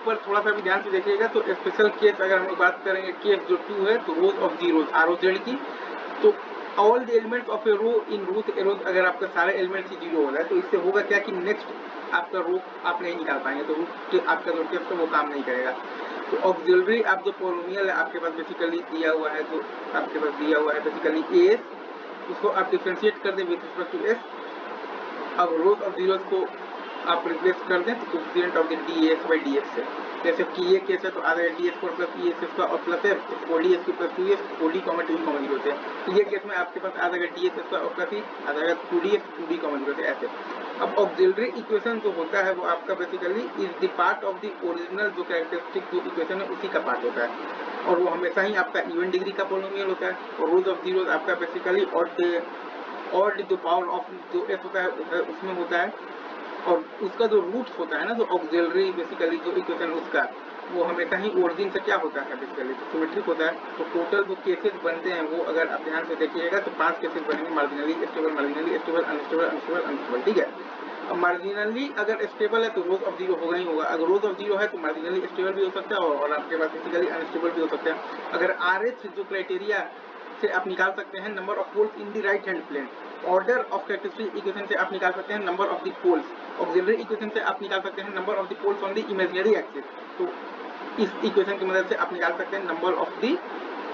ऊपर थोड़ा सा भी ध्यान से देखिएगा तो स्पेशल केस अगर हम लोग बात करेंगे केस जो 2 है तो रोज ऑफ जीरोज ROZ की, तो all the elements of a row in Routh arrays, अगर आपका सारे एलिमेंट्स ही जीरो हो रहा है तो इससे होगा क्या कि नेक्स्ट आपका रो आप नहीं निकाल पाएंगे, तो रूट आपका जो टेस्ट है वो काम नहीं करेगा। तो ऑक्सिलरी आप जो पोलोमियल है आपके पास बेसिकली दिया हुआ है, जो आपके पास दिया हुआ है बेसिकली एस, उसको आप डिफ्रेंशिएट कर दें विद रिस्पेक्ट टू एस। अब रोज ऑफ जीरोज को आप रिप्लेस कर दें तो coefficient of the dx by dx है, जैसे कि ये केस है तो आ जाएगा ds4 प्लस ES और प्लस f, तो 4ds plus 2s 4d, 2d, 0 से, तो ये केस में आपके पास आ जाएगा ds2 और प्लस आ जाएगा 2ds 2d, 0 से ऐसे। अब ऑक्सिलरी इक्वेशन जो होता है वो आपका basically is the part of the original जो कैरेक्टरिस्टिक जो इक्वेशन है उसी का पार्ट होता है, और वो हमेशा ही आपका इवन डिग्री का पोलिनोमियल होता है। और रोज ऑफ जीरोज आपका बेसिकली ऑड जो पावर ऑफ जो s होता है उसमें होता है, और उसका जो रूट होता है ना, जो ऑक्सिलरी बेसिकली जो इक्वेशन उसका वो हमेशा ही ओरिजिन से क्या होता है बेसिकली तो सिमेट्रिक होता है। तो टोटल जो केसेस बनते हैं वो अगर आप ध्यान से देखिएगा तो 5 केसेस बनेंगे, marginally stable, marginally stable, unstable, unstable, unstable, ठीक है। अब मार्जिनली अगर स्टेबल है तो रोज ऑफ जीरो होगा ही होगा, अगर रोज ऑफ जीरो है तो मार्जिनली स्टेबल भी हो सकता है और आपके पास बेसिकली अनस्टेबल भी हो सकता है। अगर RH जो क्राइटेरिया से आप निकाल सकते हैं number of poles in the right hand plane, order of characteristic equation से आप निकाल सकते हैं नंबर ऑफ द पोल्स, ऑक्सिलरी इक्वेशन से आप निकाल सकते हैं number of the poles on the imaginary axis, तो इस इक्वेशन की मदद से आप निकाल सकते हैं number of the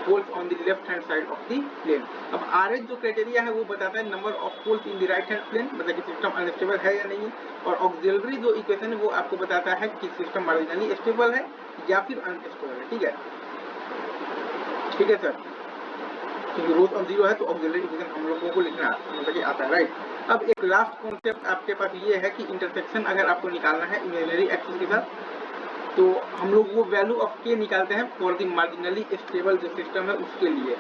poles on the left hand side of the plane. अब RH जो क्राइटेरिया है वो बताता है number of poles in the right hand plane, मतलब कि सिस्टम अनस्टेबल है या नहीं है, और ऑक्सिलरी जो इक्वेशन है वो आपको बताता है कि सिस्टम मार्जिनली स्टेबल है या फिर अनस्टेबल है, ठीक है। ठीक है सर, क्योंकि रोज ऑफ जीरो है तो ऑक्सिलरी इक्वेशन हम लोगों को लिखना मतलब कि आता है, राइट। अब एक लास्ट कॉन्सेप्ट आपके पास ये है कि इंटरसेक्शन अगर आपको निकालना है इमेजिनरी एक्सिस के साथ तो हम लोग वो वैल्यू ऑफ k निकालते हैं फॉर द मार्जिनली स्टेबल जो सिस्टम है उसके लिए,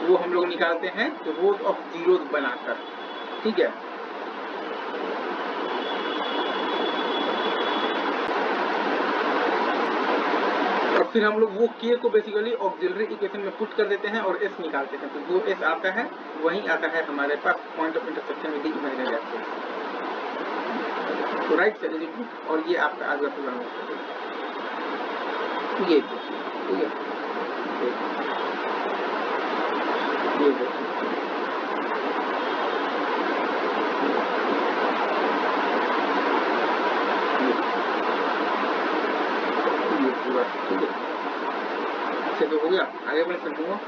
वो हम लोग निकालते हैं तो रोज ऑफ जीरोज बनाकर, ठीक है। और फिर हम लोग वो k को बेसिकली ऑक्सिलरी इक्वेशन में पुट कर देते हैं और s निकालते हैं, तो जो s आता है वही आता है हमारे पास point of intersection with the imaginary axis, तो राइट साइड और ये आपका आगे पूरा होगा ये, ठीक है, ये पूरा, ठीक है। अच्छा तो हो गया, आगे बढ़ सकूंगा।